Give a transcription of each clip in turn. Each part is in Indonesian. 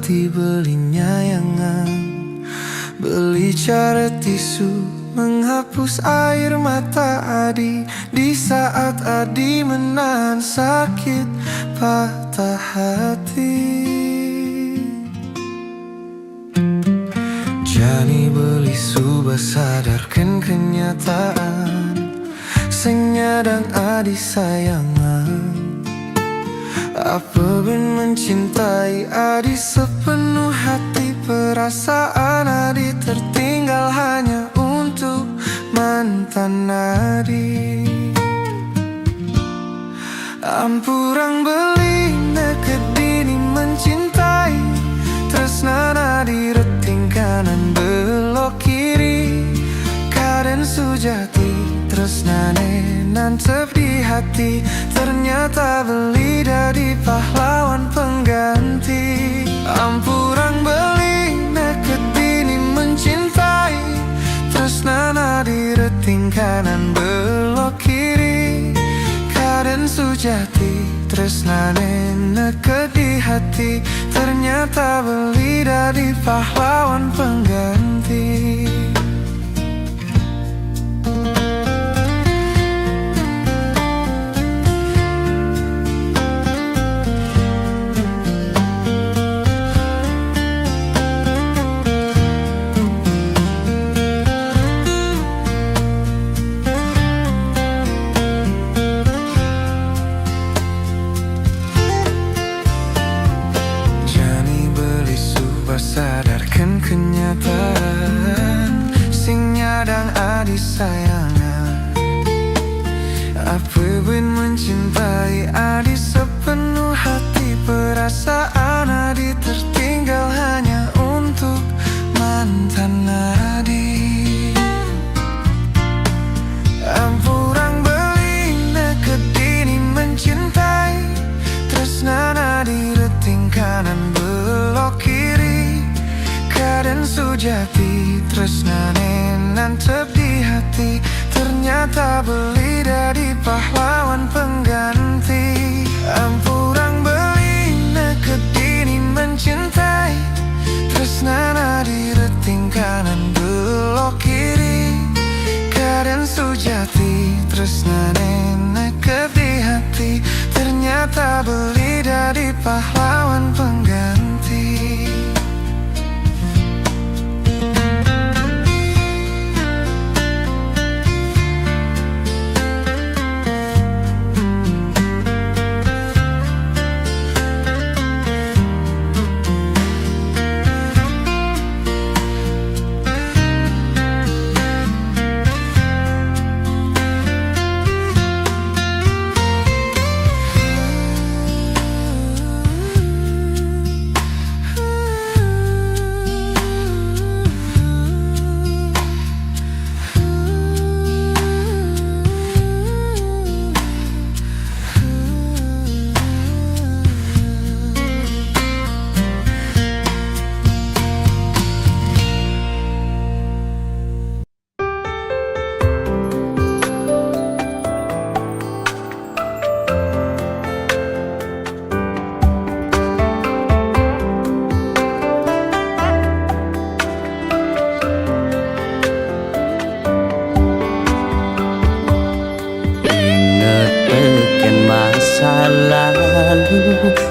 hati belinya yangan, beli cara tisu menghapus air mata Adi di saat Adi menahan sakit patah hati. Jani beli subah sadarkan kenyataan, sing nyadang Adi sayangan. Apa ben mencintai Adi sepenuh hati, perasaan Adi tertinggal hanya untuk mantan Adi. Ampurang beli nekedini mencintai, tresnan Adi reting kanan belok kiri. Kaden sujati tresnane nancep di hati, ternyata beli dari pahlawan pengganti. Ampurang beli nekedini mencintai, tresnan Adi reting kanan belok kiri. Kaden sujati tresnane neked di hati, ternyata beli dari pahlawan pengganti. Sadarkan kenyataan, sing nyadang Adi sayangan. Apa ben mencintai Adi sepenuh hati, perasaan Adi tertinggal hanya untuk mantan Adi. Ampurang beli nekedini mencintai, tresnan Adi reting kanan belok kiri. Kaden sujati tresnane nancep di hati, ternyata beli dari pahlawan pengganti. Ampurang beli nekedini mencintai, tresnan Adi reting kanan belok kiri. Kaden sujati tresnane neked di hati, ternyata beli dari pahlawan pengganti.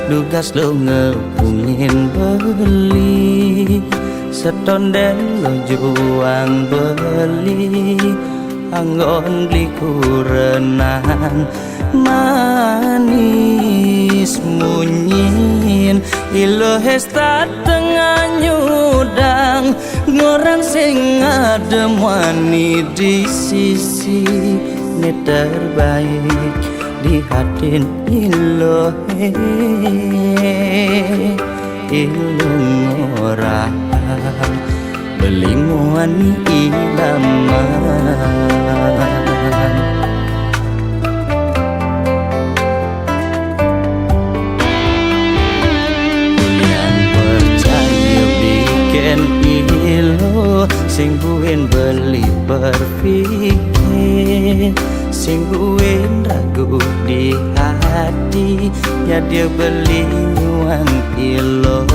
Lugas lo ngepungin beli, setonden lo juang beli, anggon beli kurenan manis munyin. Ilo hesta tengah nyudang, ngorang sing adem wani di sisi ne terbaik di hatin ilo ilo ngorang beli muani ilaman. Yang percaya bikin ilo, sing buin beli berpikir, sing buin ragu di hati, ya dia beli nyuang ilo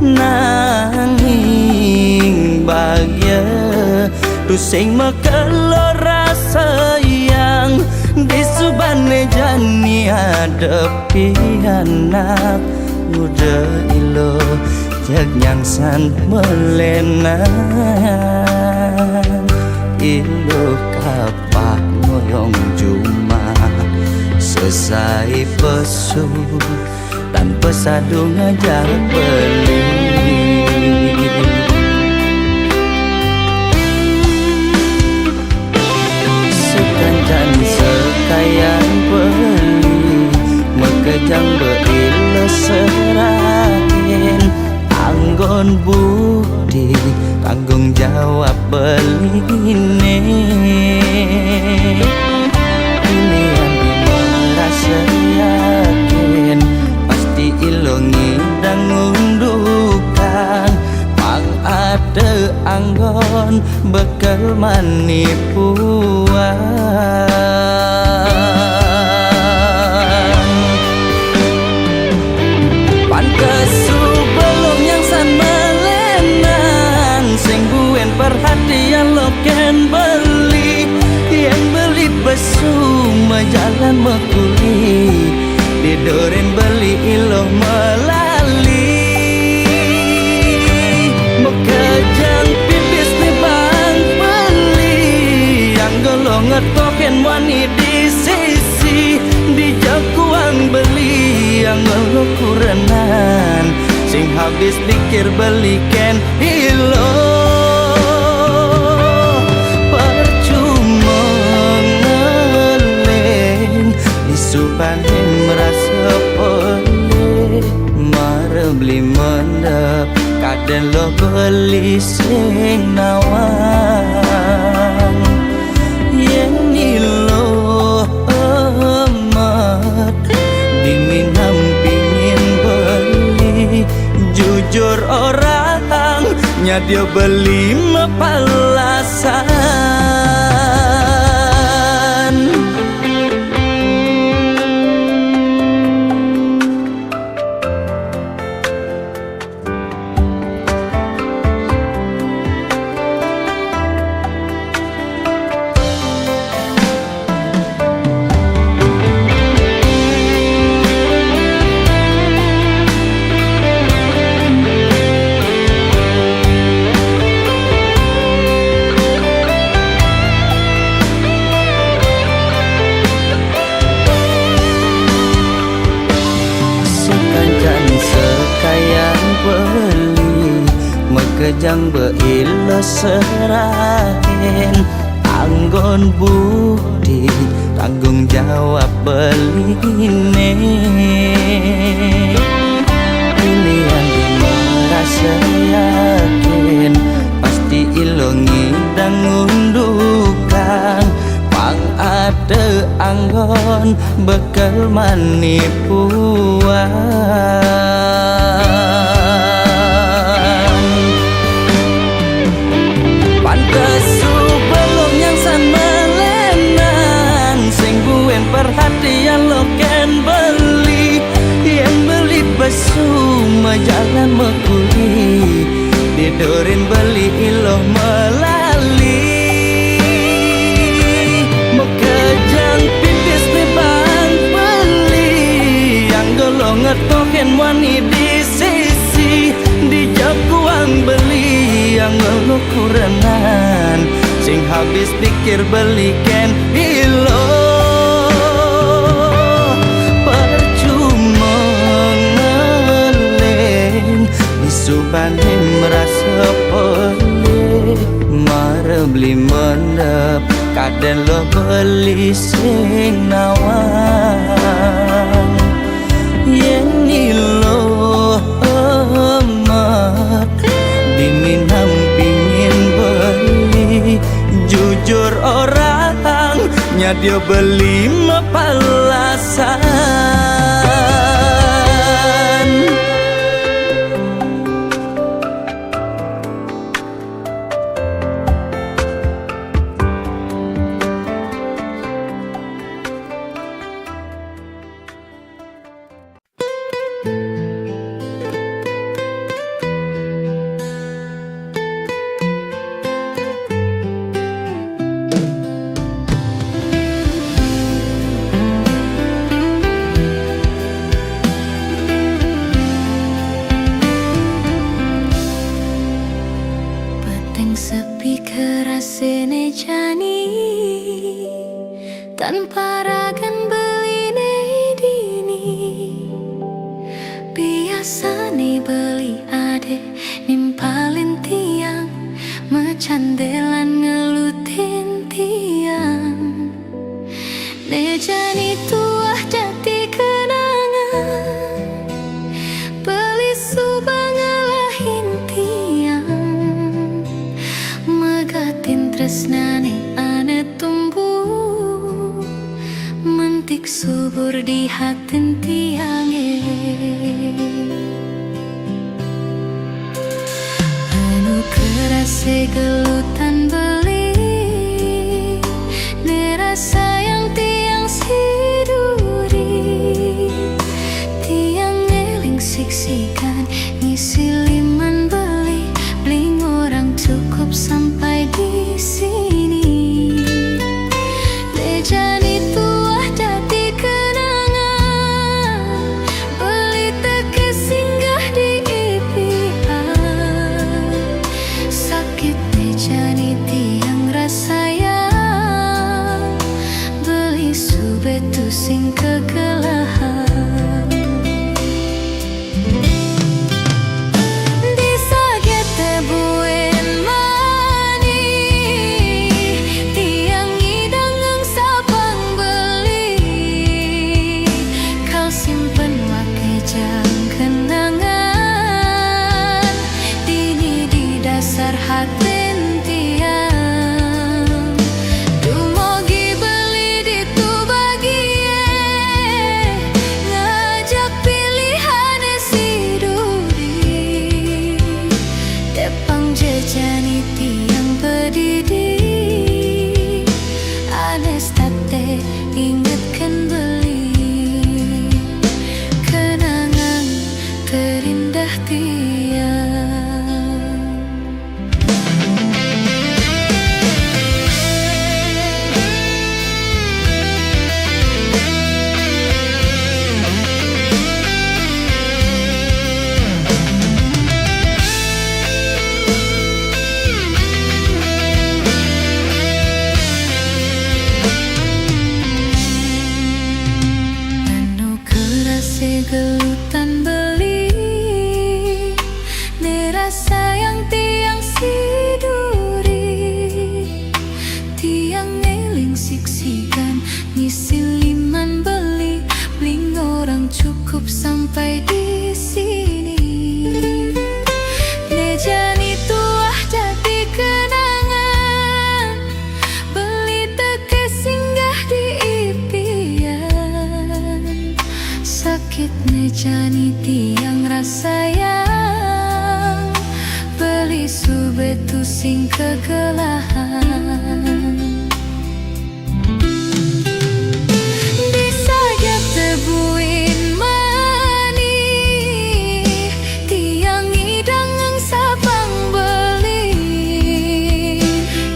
nanging bahagia tusing mekelo rasa yang disubane jani hadapi anak muda ilo jag nyangsan melenan ilo kapak ngoyong juma selesai pesu tanpa sadu ngajak beli sekancan sekayan beli mekejang beilo serahin anggon bukti tanggung jawab beline ini yang merasa yakin pasti ilongi dan ngundukan pang ada anggon bekal manipuan pantes sebelum yang san melenan sing buen perhatian lo ken beli yang beli besu jalan mekuli didoren beli iloh melali mekejang pipis di bang beli yang golong ngetoken wani di sisi di jakuang beli yang ngeluh kurenan sing habis dikir beli ken iloh supahin merasa boleh mara beli mendap kadang lo beli sing nawang yang nilo amat diminam pingin beli jujur orang nyadia beli mapalasan kejang beilo serahin anggon bukti tanggung jawab beline ini yang merasa yakin pasti ilongi dan ngundukan pang ada anggon bekal manipuan sebelum yang san melenan sing buen perhatian lo ken beli yang beli besu jalan mekuli didorin beli iloh melali mekejang pipis di bang beli yang golong ngetoken wani di sisi di jakuang beli yang ngeluh kurenan sing habis pikir beli ken iloh percuma ngeleng disubahin merasa boleh mara beli mendap kadang lo beli sing nawang yang iloh amat diminam pingin beli jujur orang nyadia beli mapalasan Yang sepi kerasene jani tanpa ragan beline dini. Biasane beli ade nimpalin tiang, mecandelan ngelutin tiang. Ne jani tuah jati kenangan, beli subang ngalahin tiang. Megatin tresnane ane tumbuh, mentik subur di hatin tiange. Anu kerase gelutan beli, ne rasa yang tiang siduri. Tiang ngeling siksikan ngisi liman beli, bling orang cukup sampai di sini. Lejani tuah jati kenangan, beli teke singgah di impian. Sakit lejani tiang rasayang, beli subetu sing kegelahan. Hatin tiang, dumogi beli di tu bagie, ngajak pilihan si duri. Depang jejani tiang pedidi, anes tate ingatkan beli, kenangan terindah tiang. Gelutan beli, ne rasa yang tiang siduri. Tiang ngeling siksikan ngisi liman beli, bling orang cukup sampai di sini. Ne jani tuah jati kenangan, beli teke singgah di impian. Sakit nejani tiang rasayang, beli subetu sing kegelahan. Disajak tebuin mani, tiang idang sapang beli.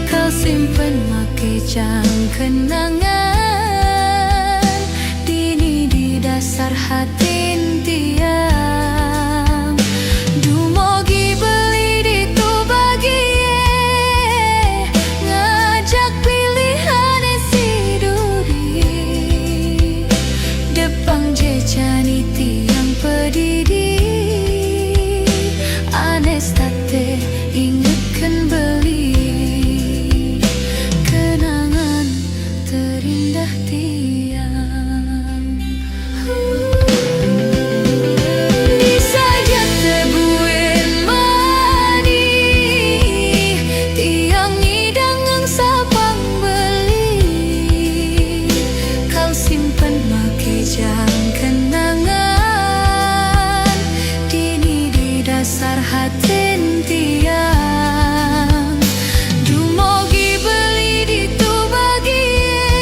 Kau simpen make jang kenangan, dini di dasar hatin tiang. Dumogi beli di tu bagie, ngajak pilihan si duri. Depang jejani tiang pedidi, anes tate ingatkan beli, kenangan terindah tiang. Disajak tebuin mani, tiang idang sapang beli. Kau simpen make jang kenangan, dini di dasar hatin tiang. Dumogi beli di tu bagie,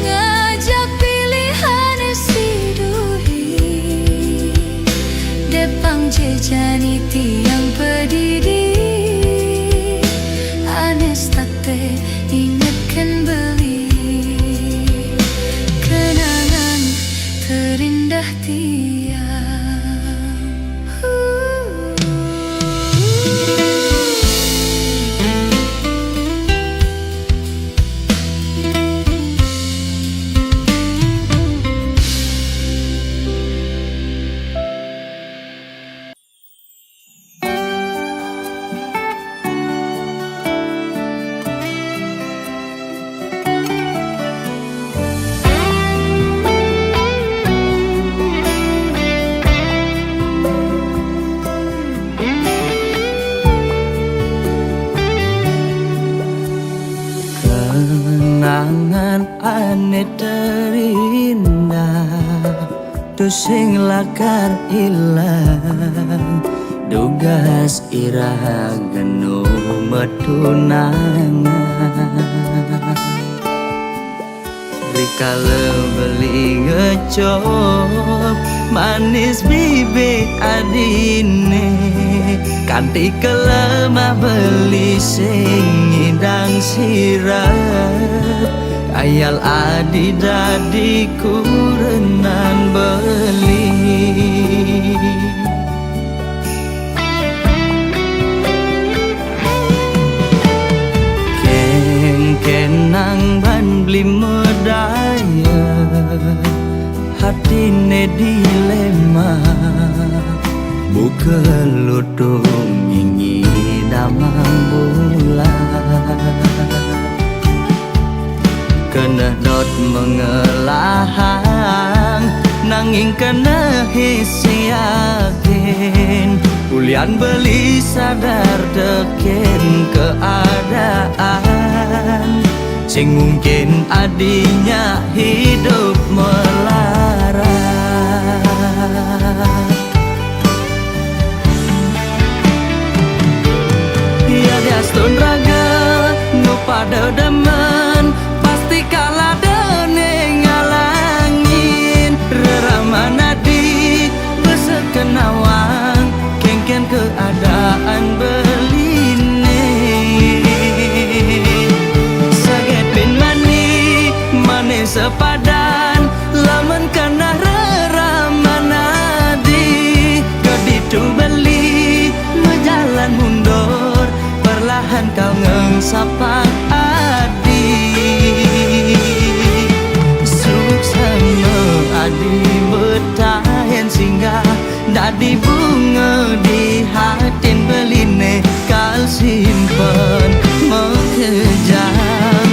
ngajak pilihan si duri. Depang jejani tiang pedidi, anes tate ingatkan beli, kenangan terindah tiang. sing lakar ilang dugas ira geno metunangan rikala beli ngecop manis bibit adine kanti kelemah beli sing ngidang sirap ayal adi dadi kurenan beli kenang ban beli medaya hatine dilema buka lutung ingin damang bulan kena dot mengelahang nanging kena hisi yakin ulian beli sadar teken keadaan sing mungkin adinya hidup melarat ya diastun raga nu pada demen pasti kalah dene ngalangin reramana di besek kenawang kengken keadaan beline saget bin mani mane sepadan lamun kana reramana di keditu beli mejalan mundur perlahan kau ngengsapa adi bertahan singgah dadi bunga di hatin beline kal simpen mengejam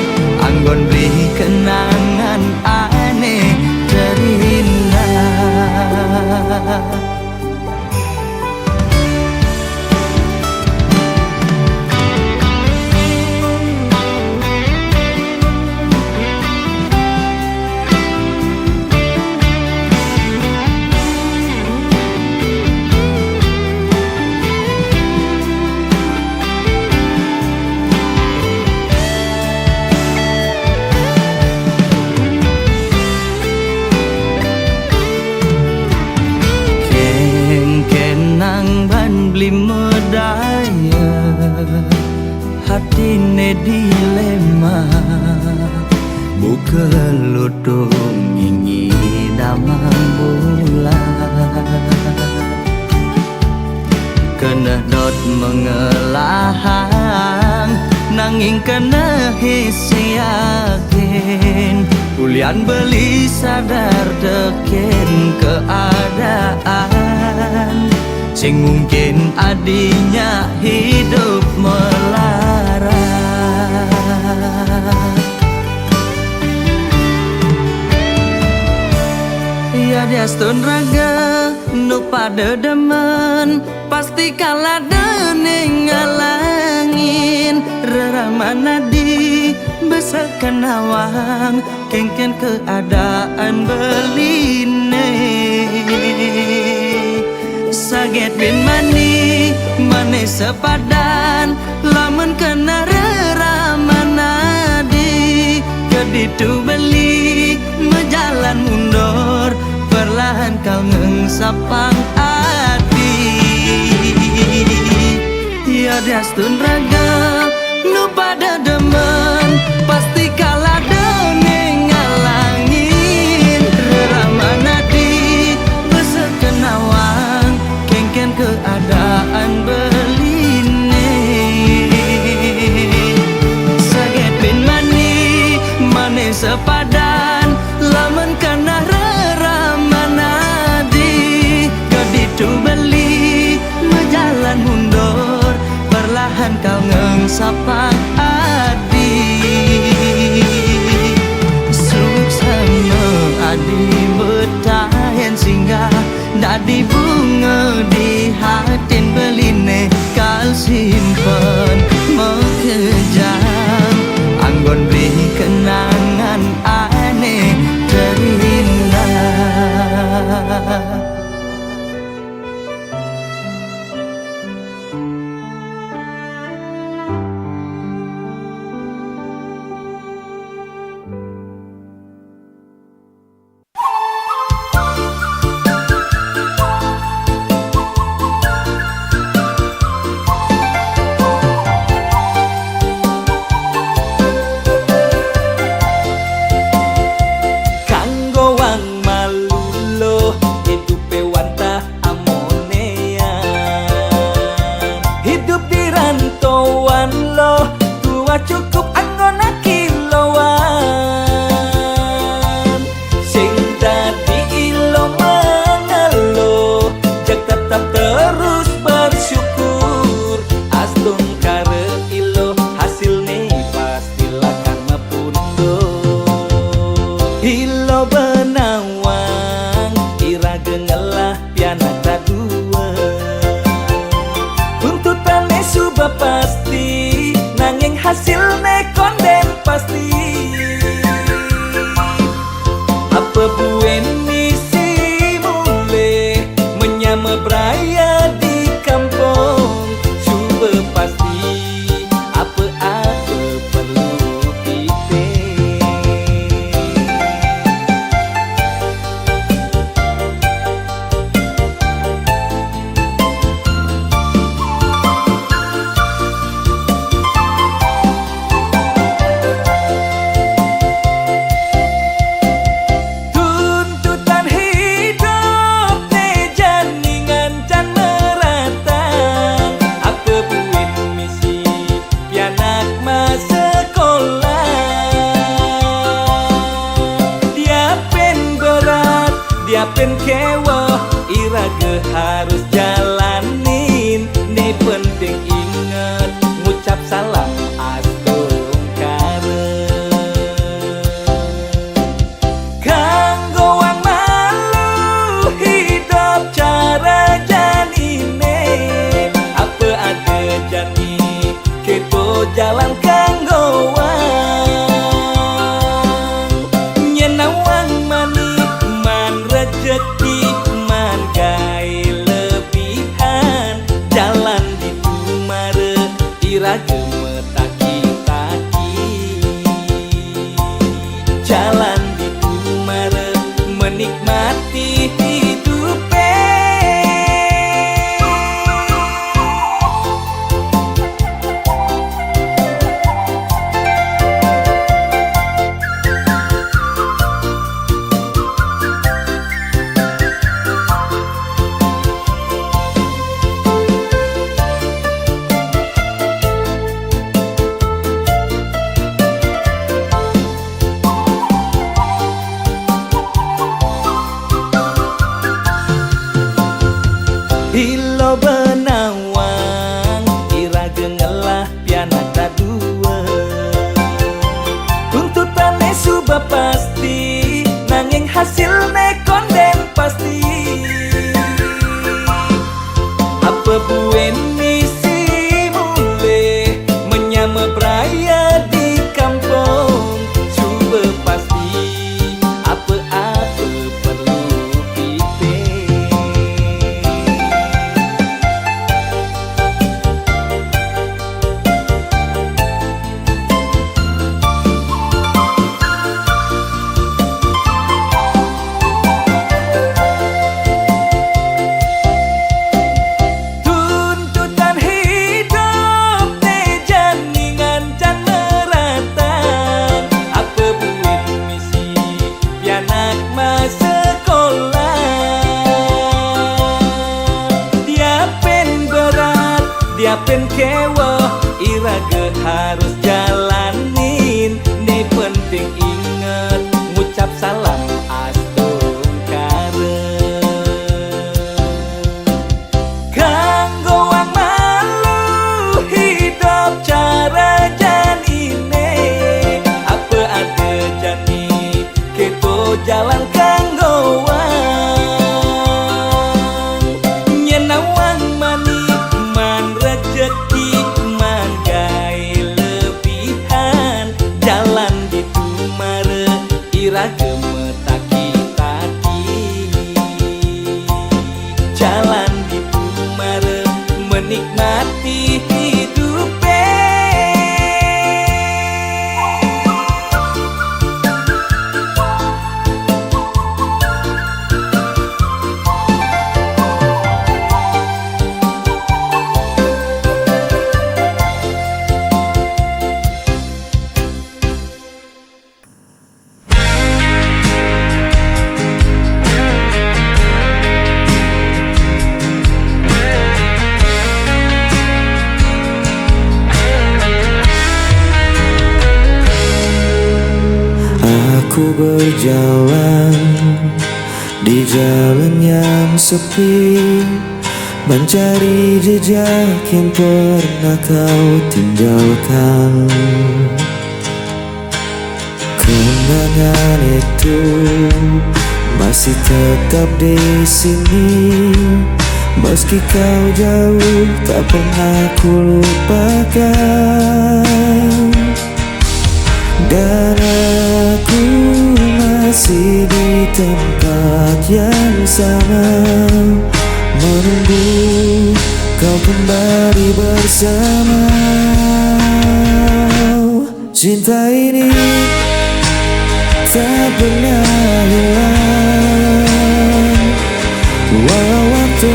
anggon beri kenangan aneh terindah beli medaya hatine dilema buka lutung ingin damang bulan kena dot mengelahang nanging kena hisi yakin ulian beli sadar teken keadaan sing mungkin adinya hidup melarat ya diastun raga nu pada demen pasti kalah dene ngalangin reramana di besek kenawang kengken keadaan beline saget bin mani mane sepadan lamun kena reramana di keditu beli mejalan mundur perlahan kau ngengsapang adi ya diastun raga nu pada demen pasti kalah dene ngalangin reramana di besek kenawang kengken keadaan beline saget bin mani mane sepadan lamun kana reramana di keditu beli mejalan mundur perlahan kau ngengsapang adi suksama adi bertahan singgah dadi bunga di hatin beline kal simpen mengejam anggon beri kenangan aneh terindah cukup anggona kiloan. Sing dadi ilo mengeluh, jak tetap terus bersyukur. Astun kare ilo hasilnya pastilah karma pundo. Ilo benawang ira gengelah piana kadua. Tuntutannya sudah pasti, nanging hasilnya konden pasti. Apa buen misi mulai menyama beraya di kampung. Sudah pasti apa-apa perlu dipikir. Tuntutan hidup teh janingan can meratang. Apa buin misi pianak mas sekolah. Dia pen berat, dia pen kewah, iraga harus jalanin. Nih penting ingat ngucap salam astung kare. Kanggo wang malu hidup cara janine. Apa ada jani kepo jalan kanggo wang. Nyenawang manik man rejeki man gai lebihan. Jalan di tumare iraga metaki-taki. Jalan di tumare menikmati hidupe. Ilo benawang iraga ngelah piana kadua. Tuntutannya sudah pasti, nanging hasilnya konden pasti. Apa buen misi mulai menyama beraya di kampung. Sudah pasti apa-apa perlu dipikir. Tuntutan hidup teh janingan can meratang. Apa buit misi pianak mas sekolah. Dia pen berat, dia pen kewah, iraga harus jalanin. Nih penting ingat ngucap salam astung kare. Kanggo wang malu hidup cara janine. Apa ada jani keto jalan kanggo wang. Nyenawang manik man rejeki man gai lebihan. Jalan di tumare iraga metaki-taki. Jalan di tumare menikmati hidupe. Ku berjalan di jalan yang sepi, mencari jejak yang pernah kau tinggalkan. Kenangan itu masih tetap di sini, meski kau jauh tak pernah ku lupakan. Dan aku masih di tempat yang sama, menunggu kau kembali bersama. Cinta ini tak pernah hilang, walau waktu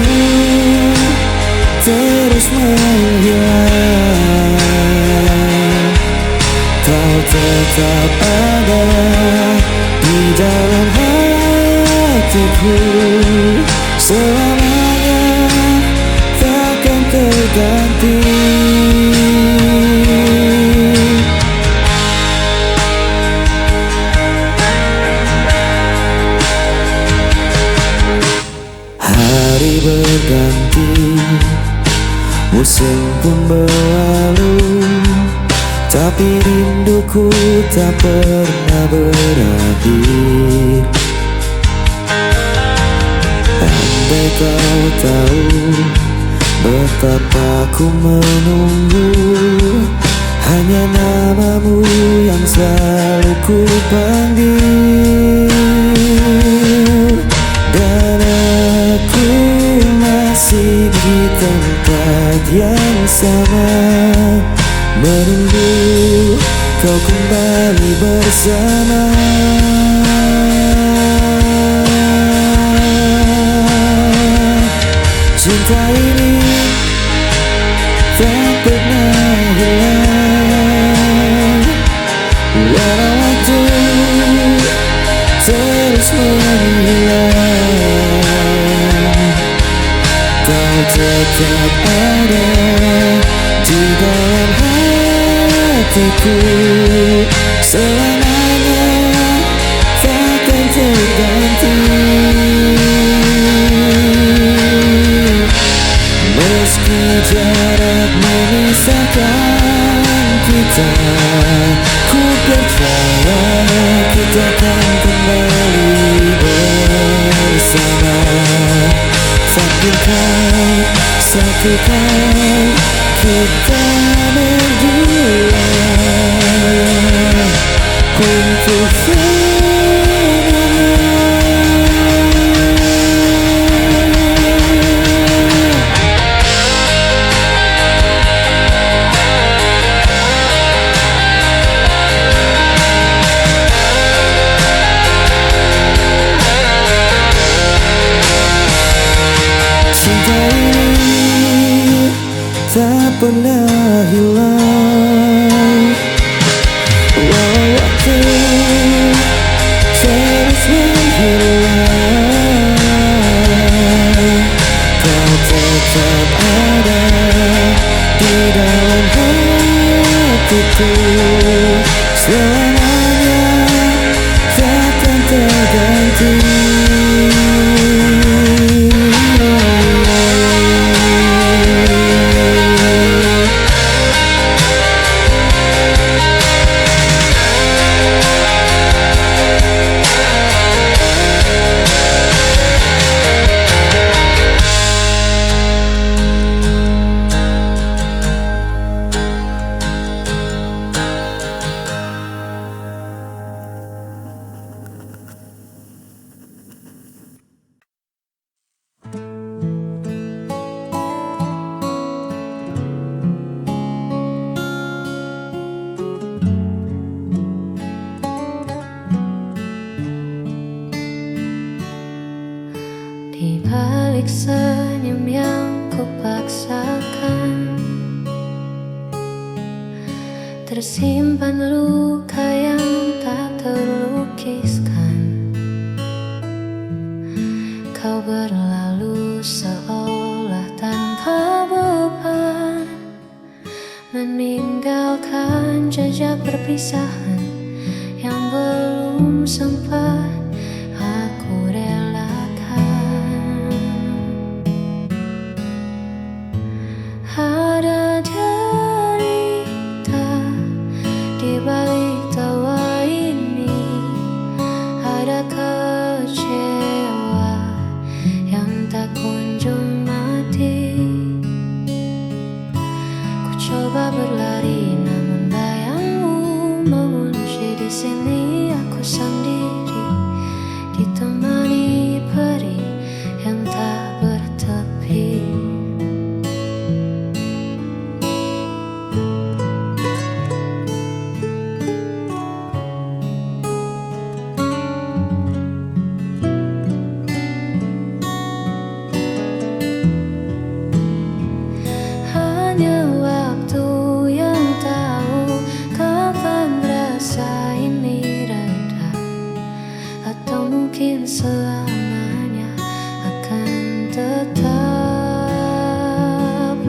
terus menghilang. Kau tetap ada di dalam hatiku, selamanya takkan terganti. Hari berganti, musim pun berlalu, tapi rinduku tak pernah berakhir. Andai kau tahu betapa ku menunggu, hanya namamu yang selalu ku panggil. Dan aku masih di tempat yang sama, menunggu kau kembali bersama. Cinta ini tak pernah hilang, walau waktu terus menghilang. Kau tetap ada di dalam hatiku, selamanya takkan terganti. Meski jarak memisahkan kita, ku percaya kita akan kembali bersama. Takdirkan satu kali kita berdua untuk tak pernah hilang, walau waktu terus menghilang. Kau tetap ada di dalam hatiku, selamanya takkan terganti. Di balik senyum yang kupaksakan, tersimpan luka yang tak terlukiskan. Kau berlalu seolah tanpa beban, meninggalkan jejak perpisahan yang belum belum sempat aku relakan. Ada derita di balik tawa ini, ada kecewa yang tak kunjung mati. Ku coba berlari namun bayangmu mengunci di sini. Aku sendiri ditemani perih yang tak bertepi. Hanya waktu yang tahu kapan rasa ini reda, atau mungkin selamanya akan tetap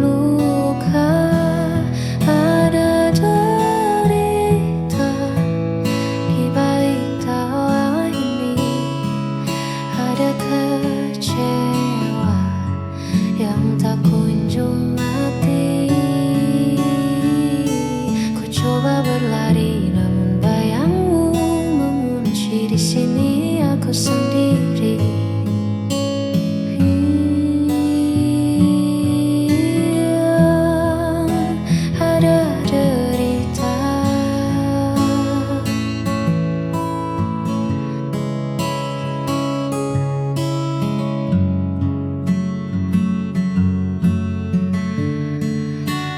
luka. Ada derita di balik tawa ini, ada kecewa yang tak kunjung mati. Ku coba berlari namun bayangmu mengunci di sini. Aku sendiri. Ada derita.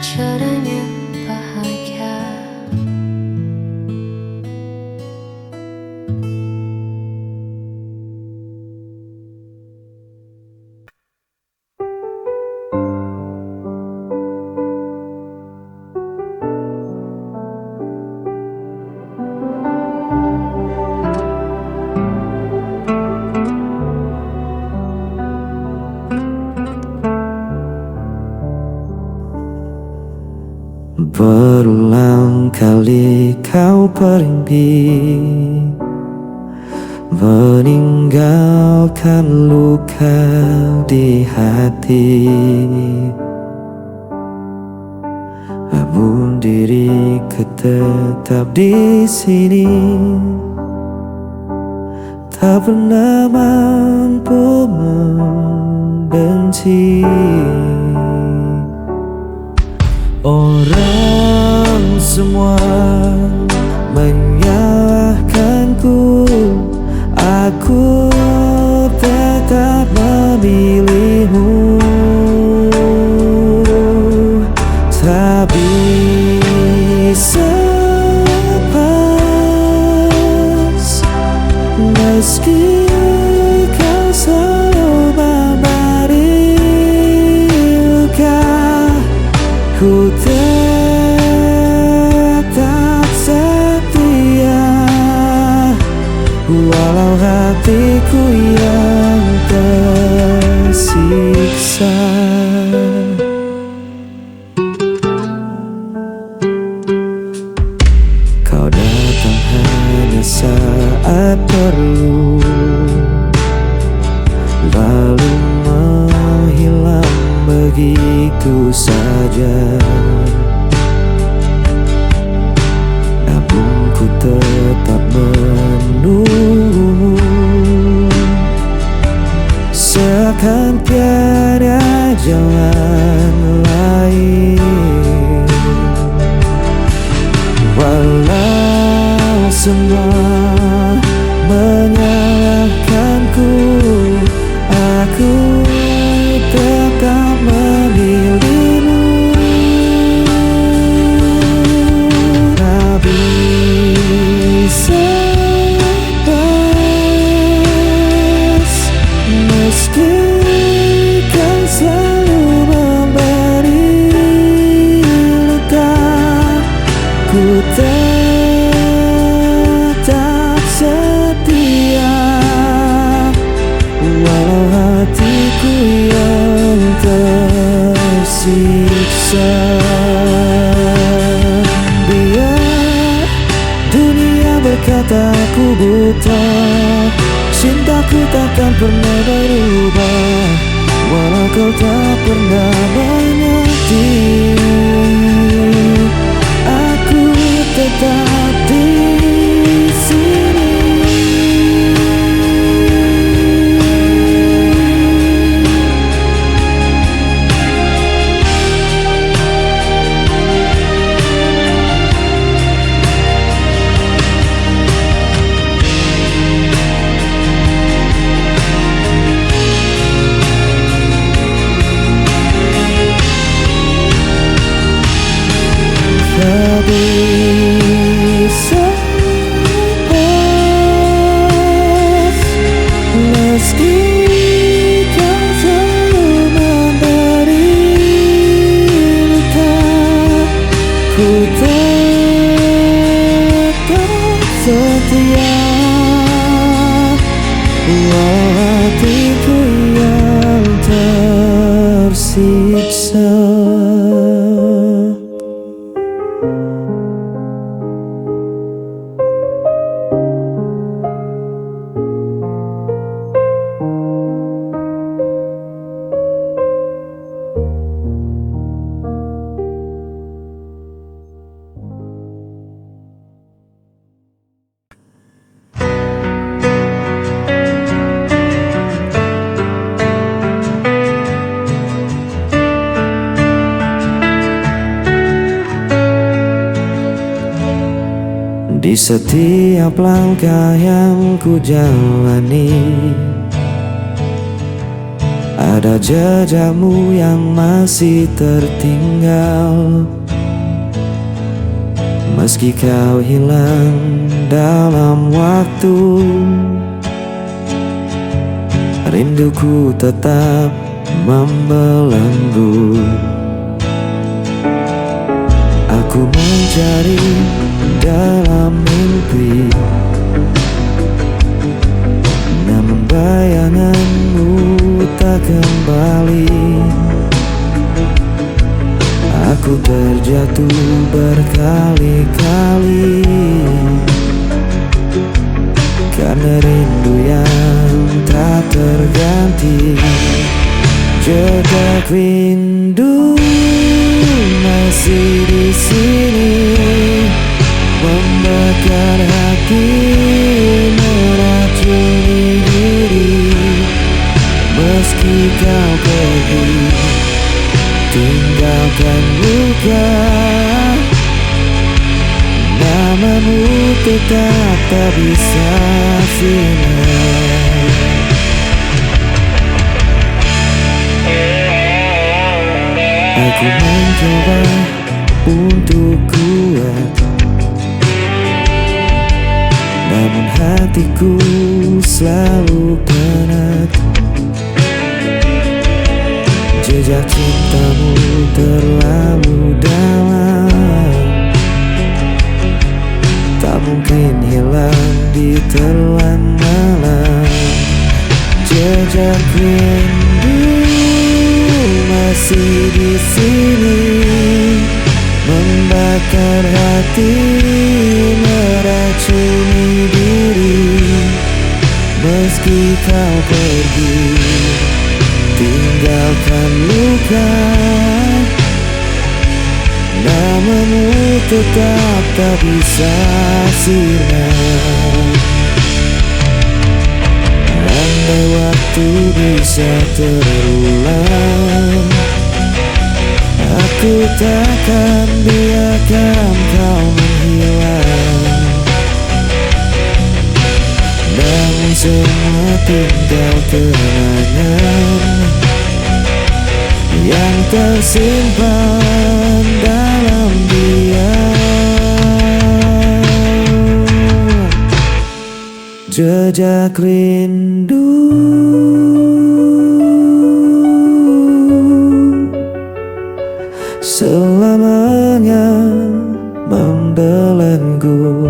Caranya bahagia. Berulang kali kau pergi, meninggalkan luka di hati. Namun diriku tetap di sini, tak pernah mampu membenci. Orang semua menyalahkanku, aku tetap memilihmu. Tak bisa lepas, meski kau selalu memberi luka. Ku tetap setia, walau hatiku yang tersiksa. Kau datang hanya saat perlu, lalu menghilang begitu saja. Namun ku tetap menunggu, seakan tiada jalan lain. Walau semua menyalahkanku, aku tetap memilihmu. Tak bisa lepas, meski kau selalu memberi luka. Ku tetap setia, walau hatiku yang tersiksa. Biar dunia berkata ternyata aku buta. Cintaku takkan pernah berubah, walau kau tak pernah mengerti. Aku tetap di sini. Tak bisa lepas, meski kau selalu memberi luka. Ku tetap setia, walau hatiku yang tersiksa. Di setiap langkah yang ku jalani, ada jejakmu yang masih tertinggal. Meski kau hilang dalam waktu, rinduku tetap membelenggu. Aku mencari dalam mimpi, namun bayanganmu tak kembali. Aku terjatuh berkali-kali karena rindu yang tak terganti. Jejak rindu masih di sini, membakar hati, meracuni diri. Meski kau pergi, tinggalkan luka, namamu tetap tak bisa sinar. Aku mencoba untuk kuat, namun hatiku selalu penat. Jejak cintamu terlalu dalam, tak mungkin hilang di telan malam. Jejak rindu masih di sini, membakar hati, meracuni diri. Meski kau pergi, tinggalkan luka, namamu tetap tak bisa sinar. Andai waktu bisa terulang, aku takkan biarkan kau menghilang. Namun semua tinggal kenangan yang tersimpan dalam diam. Jejak rindu selamanya membelenggu.